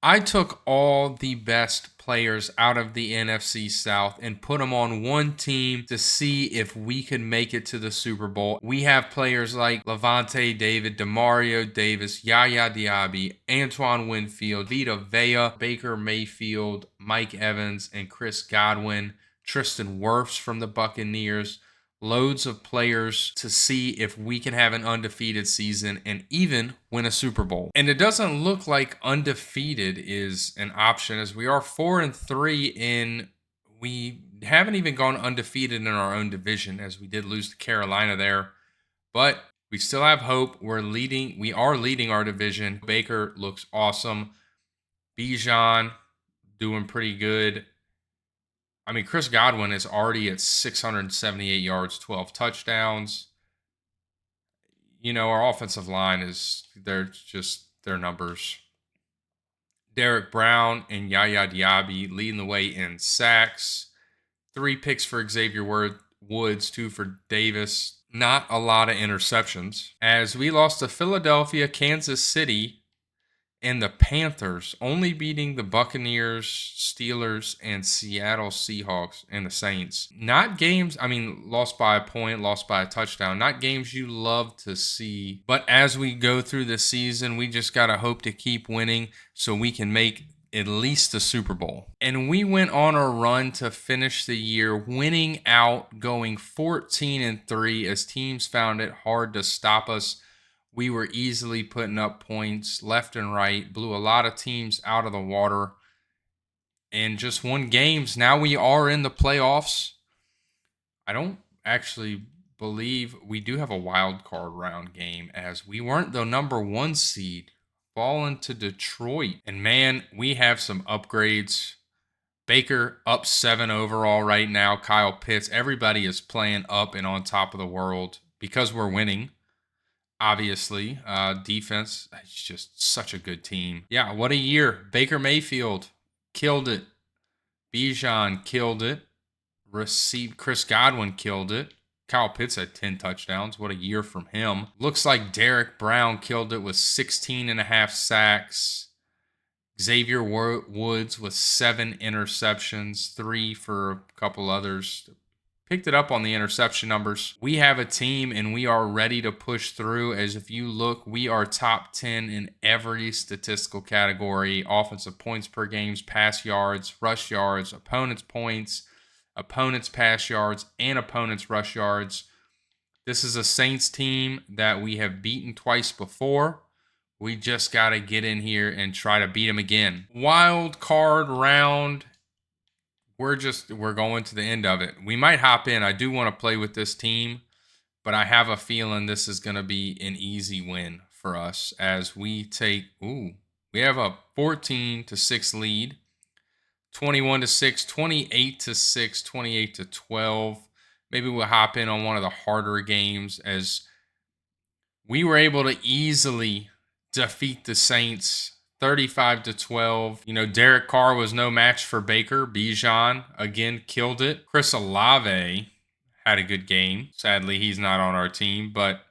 I took all the best players out of the NFC South and put them on one team to see if we could make it to the Super Bowl. We have players like Levante David, Demario Davis, Yaya Diaby, Antoine Winfield, Vita Vea, Baker Mayfield, Mike Evans, and Chris Godwin, Tristan Wirfs from the Buccaneers. Loads of players to see if we can have an undefeated season and even win a Super Bowl. And it doesn't look like undefeated is an option, as we are 4-3 and we haven't even gone undefeated in our own division, as we did lose to Carolina there. But we still have hope. We are leading our division. Baker looks awesome. Bijan doing pretty good. I mean, Chris Godwin is already at 678 yards, 12 touchdowns. Our offensive line they're just their numbers. Derek Brown and Yaya Diaby leading the way in sacks. 3 picks for Xavier Woods, 2 for Davis. Not a lot of interceptions. As we lost to Philadelphia, Kansas City, and the Panthers, only beating the Buccaneers, Steelers, and Seattle Seahawks and the Saints. Not games, lost by a point, lost by a touchdown. Not games you love to see. But as we go through the season, we just got to hope to keep winning so we can make at least the Super Bowl. And we went on a run to finish the year winning out, going 14-3 as teams found it hard to stop us. We were easily putting up points left and right, blew a lot of teams out of the water, and just won games. Now we are in the playoffs. I don't actually believe we do have a wild card round game, as we weren't the number 1 seed, falling to Detroit. And man, we have some upgrades. Baker up 7 overall right now. Kyle Pitts, everybody is playing up and on top of the world because we're winning. Obviously, defense, it's just such a good team. Yeah, what a year. Baker Mayfield killed it. Bijan killed it. Chris Godwin killed it. Kyle Pitts had 10 touchdowns. What a year from him. Looks like Derek Brown killed it with 16.5 sacks. Xavier Woods with 7 interceptions, 3 for a couple others. Picked it up on the interception numbers. We have a team and we are ready to push through. As if you look, we are top 10 in every statistical category: offensive points per games, pass yards, rush yards, opponents' points, opponents' pass yards, and opponents' rush yards. This is a Saints team that we have beaten twice before. We just got to get in here and try to beat them again. Wild card round. We're going to the end of it. We might hop in. I do want to play with this team, but I have a feeling this is going to be an easy win for us as we we have a 14-6 lead, 21-6, 28-6, 28-12. Maybe we'll hop in on one of the harder games, as we were able to easily defeat the Saints 35-12. Derek Carr was no match for Baker. Bijan, again, killed it. Chris Olave had a good game. Sadly, he's not on our team, but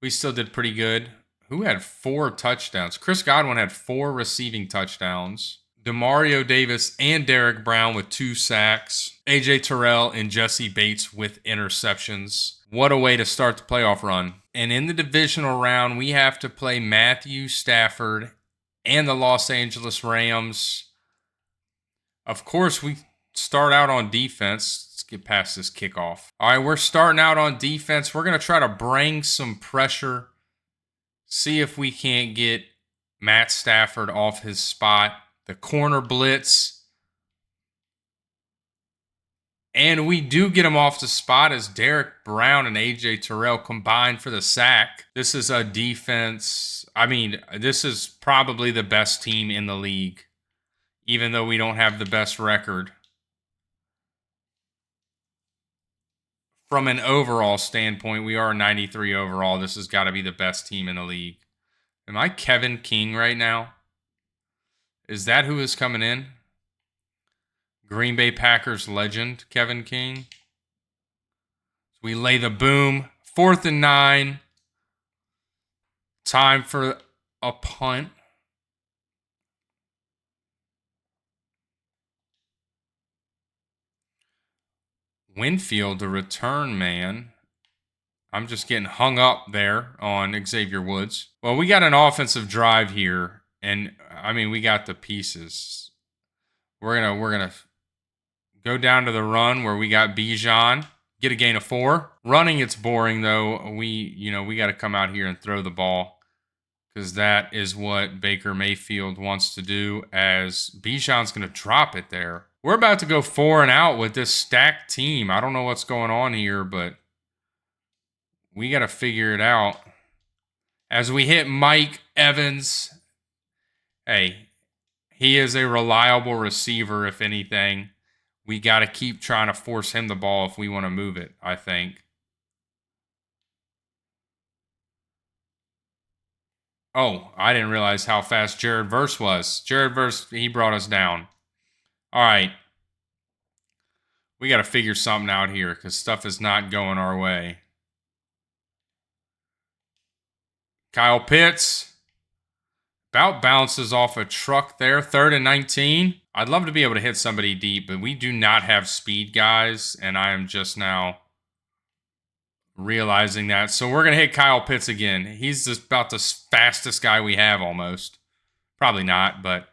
we still did pretty good. Who had 4 touchdowns? Chris Godwin had 4 receiving touchdowns. Demario Davis and Derek Brown with 2 sacks. AJ Terrell and Jesse Bates with interceptions. What a way to start the playoff run. And in the divisional round, we have to play Matthew Stafford and the Los Angeles Rams. Of course, we start out on defense. Let's get past this kickoff. All right, we're starting out on defense. We're going to try to bring some pressure. See if we can't get Matt Stafford off his spot. The corner blitz. And we do get him off the spot as Derek Brown and AJ Terrell combine for the sack. This is a defense. This is probably the best team in the league, even though we don't have the best record. From an overall standpoint, we are 93 overall. This has got to be the best team in the league. Am I Kevin King right now? Is that who is coming in? Green Bay Packers legend, Kevin King. We lay the boom. 4th and 9. Time for a punt. Winfield, the return man. I'm just getting hung up there on Xavier Woods. Well, we got an offensive drive here, and I mean we got the pieces. We're gonna go down to the run where we got Bijan, get a gain of 4. Running, it's boring though. We got to come out here and throw the ball because that is what Baker Mayfield wants to do. As Bijan's gonna drop it there. We're about to go 4 and out with this stacked team. I don't know what's going on here, but we got to figure it out. As we hit Mike Evans, hey, he is a reliable receiver, if anything. We got to keep trying to force him the ball if we want to move it, I think. Oh, I didn't realize how fast Jared Verse was. Jared Verse, he brought us down. All right. We got to figure something out here because stuff is not going our way. Kyle Pitts about bounces off a truck there. 3rd and 19. I'd love to be able to hit somebody deep, but we do not have speed, guys, and I am just now realizing that. So we're going to hit Kyle Pitts again. He's just about the fastest guy we have almost. Probably not, but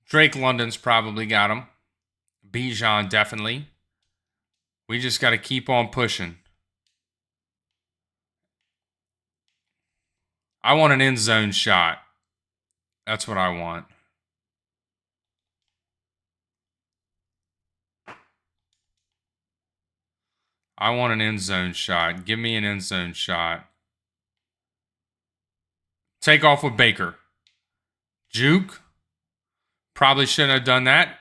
Drake London's probably got him. Bijan definitely. We just got to keep on pushing. I want an end zone shot. That's what I want. I want an end zone shot. Give me an end zone shot. Take off with Baker. Juke. Probably shouldn't have done that.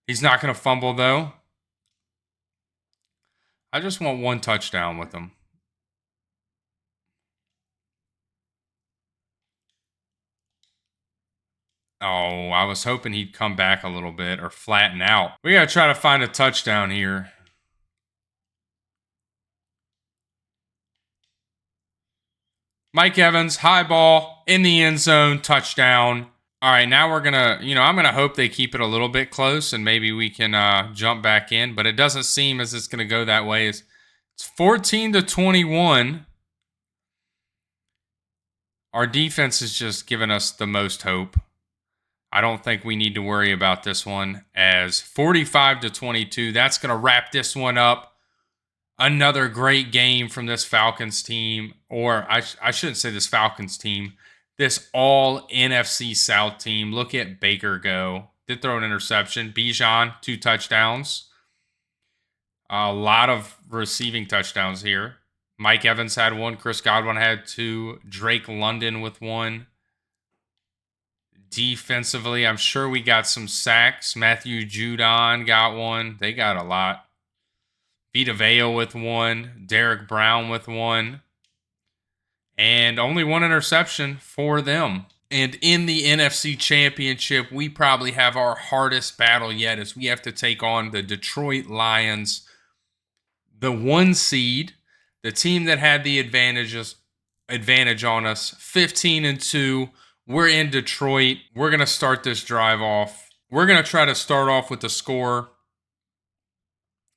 He's not going to fumble, though. I just want 1 touchdown with him. Oh, I was hoping he'd come back a little bit or flatten out. We got to try to find a touchdown here. Mike Evans, high ball, in the end zone, touchdown. All right, now we're going to, I'm going to hope they keep it a little bit close and maybe we can jump back in. But it doesn't seem as it's going to go that way. It's 14-21. Our defense is just giving us the most hope. I don't think we need to worry about this one. As 45-22, that's going to wrap this one up. Another great game from this Falcons team, or I shouldn't say this Falcons team, this all NFC South team. Look at Baker go. Did throw an interception. Bijan, 2 touchdowns. A lot of receiving touchdowns here. Mike Evans had 1. Chris Godwin had 2. Drake London with 1. Defensively, I'm sure we got some sacks. Matthew Judon got 1. They got a lot. Vita Vea with 1. Derek Brown with 1. And only 1 interception for them. And in the NFC Championship, we probably have our hardest battle yet as we have to take on the Detroit Lions, the 1 seed, the team that had the advantage on us, 15-2. We're in Detroit. We're going to start this drive off. We're going to try to start off with the score.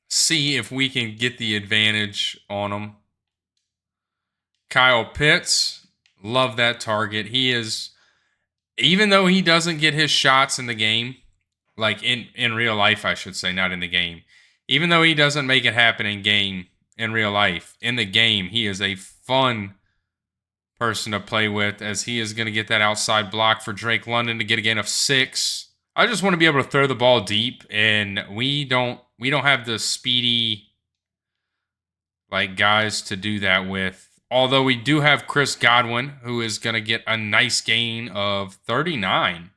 See if we can get the advantage on them. Kyle Pitts, love that target. He is, even though he doesn't get his shots in the game, like in real life, I should say, not in the game. Even though he doesn't make it happen in real life, in the game, he is a fun person to play with, as he is going to get that outside block for Drake London to get a gain of 6. I just want to be able to throw the ball deep, and we don't have the speedy guys to do that with. Although we do have Chris Godwin, who is going to get a nice gain of 39.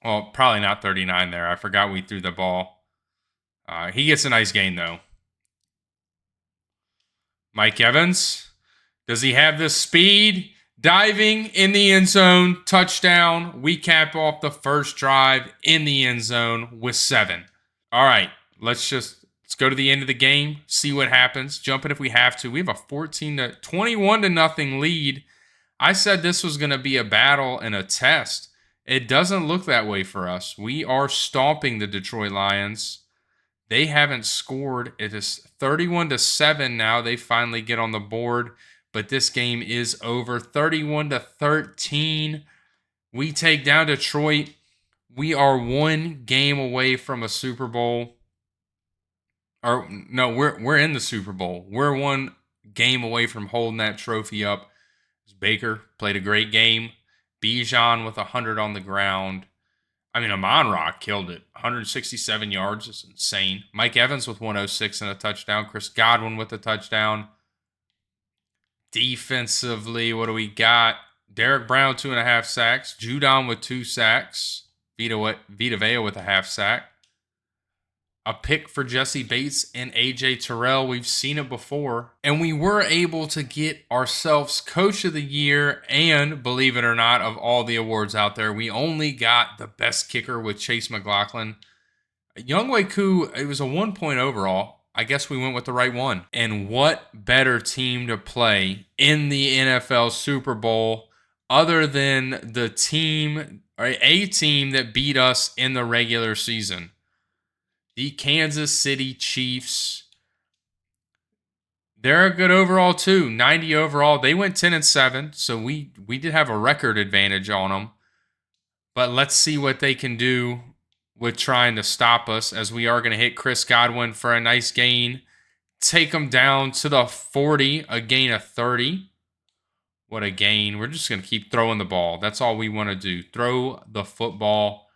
Well, probably not 39 there. I forgot we threw the ball. He gets a nice gain, though. Mike Evans. Does he have the speed? Diving in the end zone. Touchdown. We cap off the first drive in the end zone with 7. All right. Let's go to the end of the game, see what happens. Jump in if we have to. We have a 21-0 lead. I said this was going to be a battle and a test. It doesn't look that way for us. We are stomping the Detroit Lions. They haven't scored. It is 31-7 now. They finally get on the board, but this game is over. 31-13. We take down Detroit. We are one game away from a Super Bowl. Or no, we're in the Super Bowl. We're one game away from holding that trophy up. Baker played a great game. Bijan with 100 on the ground. I mean, Amon-Ra killed it. 167 yards is insane. Mike Evans with 106 and a touchdown. Chris Godwin with a touchdown. Defensively, what do we got? Derek Brown, 2.5 sacks. Judon with 2 sacks. Vita Vea with a half sack. A pick for Jesse Bates and A.J. Terrell. We've seen it before. And we were able to get ourselves Coach of the Year and, believe it or not, of all the awards out there, we only got the best kicker with Chase McLaughlin. Younghoe Koo, it was a 1 point overall. I guess we went with the right one. And what better team to play in the NFL Super Bowl other than the team, or a team that beat us in the regular season? The Kansas City Chiefs. They're a good overall too. 90 overall. They went 10-7, so we did have a record advantage on them. But let's see what they can do with trying to stop us, as we are going to hit Chris Godwin for a nice gain. Take them down to the 40, a gain of 30. What a gain. We're just going to keep throwing the ball. That's all we want to do. Throw the football.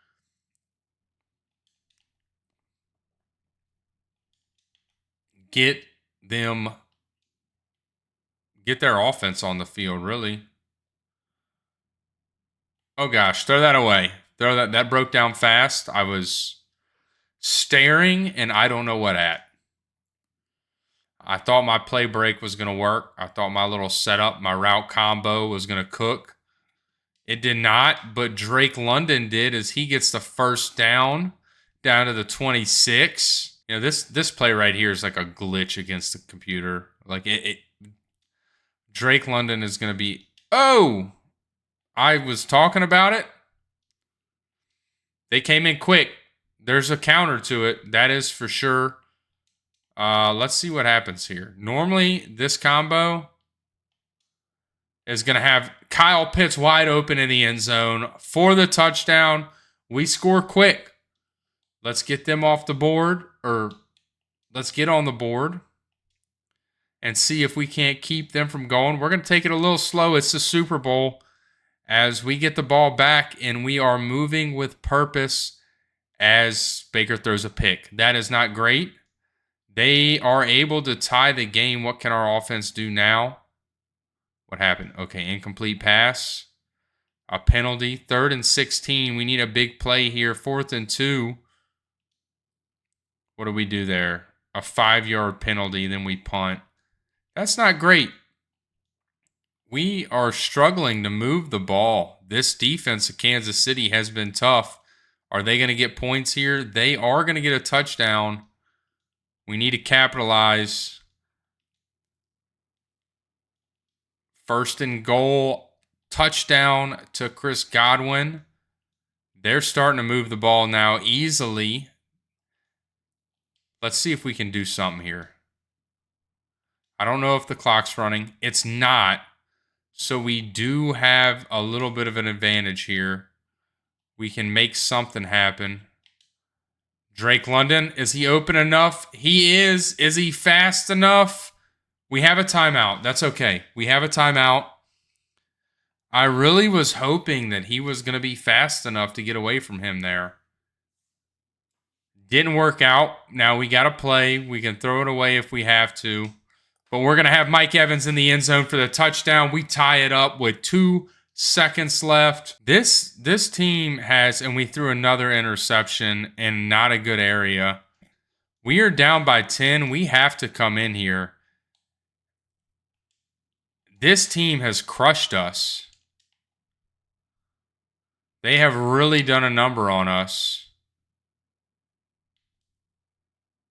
Get their offense on the field, really. Oh gosh, throw that away. Throw that. That broke down fast. I was staring and I don't know what at. I thought my play break was going to work. I thought my little setup, my route combo was going to cook. It did not, but Drake London did, as he gets the first down to the 26. You know, this play right here is like a glitch against the computer. Like Drake London is going to be... Oh! I was talking about it. They came in quick. There's a counter to it. That is for sure. Let's see what happens here. Normally, this combo is going to have Kyle Pitts wide open in the end zone for the touchdown. We score quick. Let's get them off the board, or let's get on the board and see if we can't keep them from going. We're going to take it a little slow. It's the Super Bowl, as we get the ball back and we are moving with purpose as Baker throws a pick. That is not great. They are able to tie the game. What can our offense do now? What happened? Okay, incomplete pass. A penalty. 3rd and 16. We need a big play here. 4th and 2. What do we do there? A 5-yard penalty, then we punt. That's not great. We are struggling to move the ball. This defense of Kansas City has been tough. Are they going to get points here? They are going to get a touchdown. We need to capitalize. 1st and goal. Touchdown to Chris Godwin. They're starting to move the ball now easily. Let's see if we can do something here. I don't know if the clock's running. It's not. So we do have a little bit of an advantage here. We can make something happen. Drake London, is he open enough? He is. Is he fast enough? We have a timeout. That's okay. We have a timeout. I really was hoping that he was going to be fast enough to get away from him there. Didn't work out. Now we got to play. We can throw it away if we have to. But we're going to have Mike Evans in the end zone for the touchdown. We tie it up with 2 seconds left. This team has, and we threw another interception in not a good area. We are down by 10. We have to come in here. This team has crushed us. They have really done a number on us.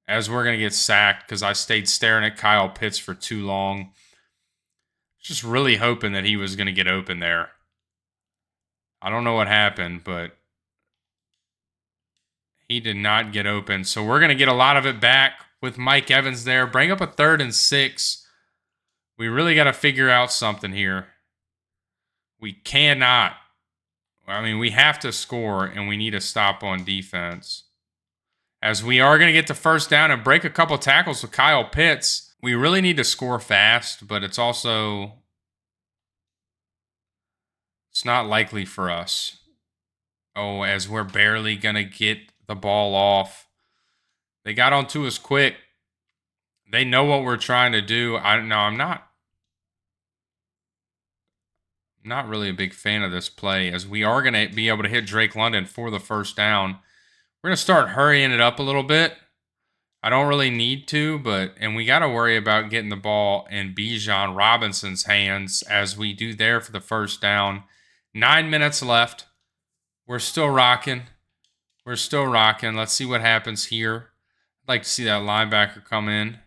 As we're going to get sacked because I stayed staring at Kyle Pitts for too long. Just really hoping that he was going to get open there. I don't know what happened, but he did not get open. So we're going to get a lot of it back with Mike Evans there. Bring up a 3rd and 6. We really got to figure out something here. We cannot. I mean, we have to score, and we need a stop on defense. As we are going to get the first down and break a couple tackles with Kyle Pitts. We really need to score fast, but it's also... it's not likely for us. Oh, as we're barely going to get the ball off. They got onto us quick. They know what we're trying to do. I'm not really a big fan of this play, as we are going to be able to hit Drake London for the first down. We're going to start hurrying it up a little bit. I don't really need to, and we got to worry about getting the ball in Bijan Robinson's hands as we do there for the first down. 9 minutes left. We're still rocking. We're still rocking. Let's see what happens here. I'd like to see that linebacker come in.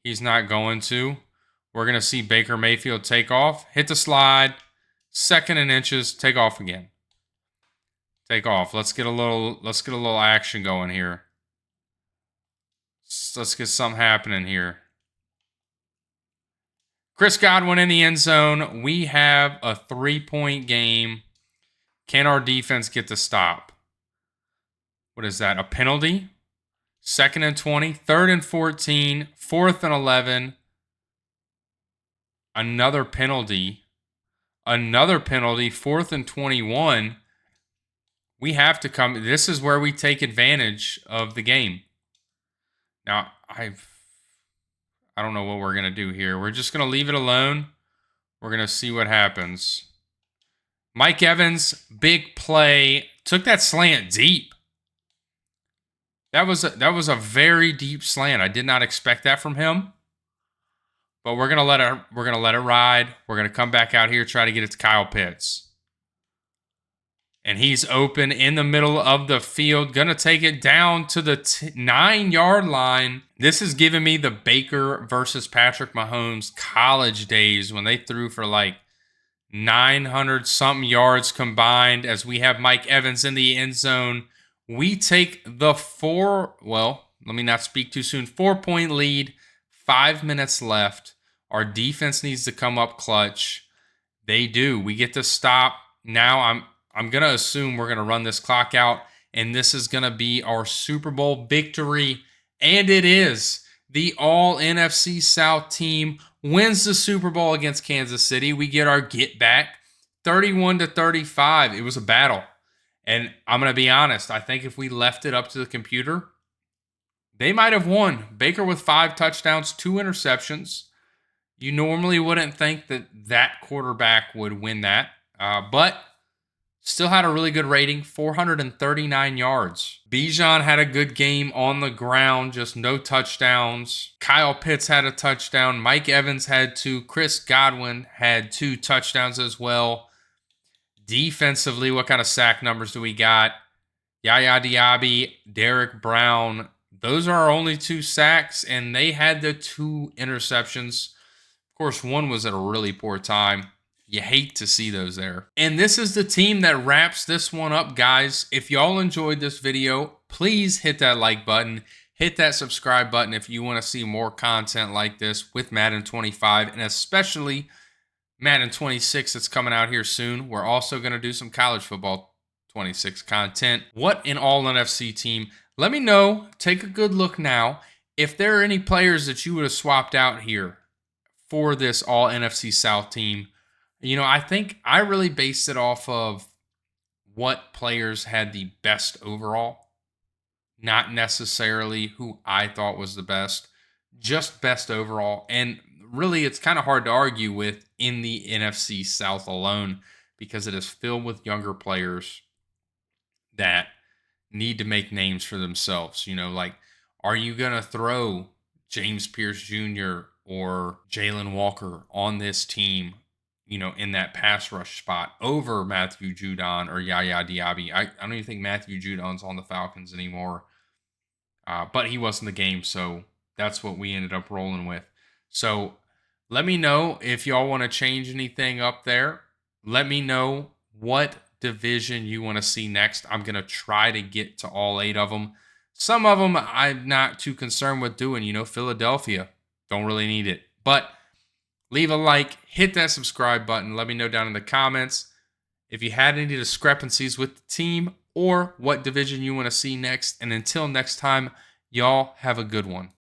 He's not going to. We're going to see Baker Mayfield take off. Hit the slide. 2nd and inches. Take off again. Take off. Let's get a little action going here. Let's get something happening here. Chris Godwin in the end zone. We have a 3-point game. Can our defense get the stop? What is that? A penalty? 2nd and 20. 3rd and 14. 4th and 11. Another penalty. Another penalty. 4th and 21. We have to come. This is where we take advantage of the game. Now, I don't know what we're going to do here. We're just going to leave it alone. We're going to see what happens. Mike Evans, big play. Took that slant deep. That was a very deep slant. I did not expect that from him. But we're going to let it ride. We're going to come back out here, try to get it to Kyle Pitts. And he's open in the middle of the field. Going to take it down to the 9-yard line. This is giving me the Baker versus Patrick Mahomes college days when they threw for like 900-something yards combined, as we have Mike Evans in the end zone. We take the 4-point lead. 5 minutes left. Our defense needs to come up clutch. They do. We get to stop. Now I'm going to assume we're going to run this clock out, and this is going to be our Super Bowl victory. And it is. The all NFC South team wins the Super Bowl against Kansas City. We get our get back 31-35. It was a battle. And I'm going to be honest, I think if we left it up to the computer, they might have won. Baker with 5 touchdowns, 2 interceptions. You normally wouldn't think that quarterback would win that. But still had a really good rating, 439 yards. Bijan had a good game on the ground, just no touchdowns. Kyle Pitts had a touchdown. Mike Evans had 2. Chris Godwin had 2 touchdowns as well. Defensively, what kind of sack numbers do we got? Yaya Diaby, Derek Brown. Those are our only 2 sacks, and they had the 2 interceptions. Of course, one was at a really poor time. You hate to see those there. And this is the team that wraps this one up, guys. If y'all enjoyed this video, please hit that like button. Hit that subscribe button if you want to see more content like this with Madden 25, and especially Madden 26 that's coming out here soon. We're also going to do some college football 26 content. What an all NFC team. Let me know, take a good look now, if there are any players that you would have swapped out here for this all NFC South team. You know, I think I really based it off of what players had the best overall, not necessarily who I thought was the best, just best overall. And really, it's kind of hard to argue with in the NFC South alone, because it is filled with younger players that need to make names for themselves. You know, like, are you going to throw James Pierce Jr. or Jalen Walker on this team, you know, in that pass rush spot over Matthew Judon or Yaya Diaby? I don't even think Matthew Judon's on the Falcons anymore, but he was in the game, so that's what we ended up rolling with. So let me know if y'all want to change anything up there. Let me know what division you want to see next. I'm going to try to get to all 8 of them. Some of them I'm not too concerned with doing. Philadelphia, don't really need it. But leave a like, hit that subscribe button. Let me know down in the comments if you had any discrepancies with the team or what division you want to see next. And until next time, y'all have a good one.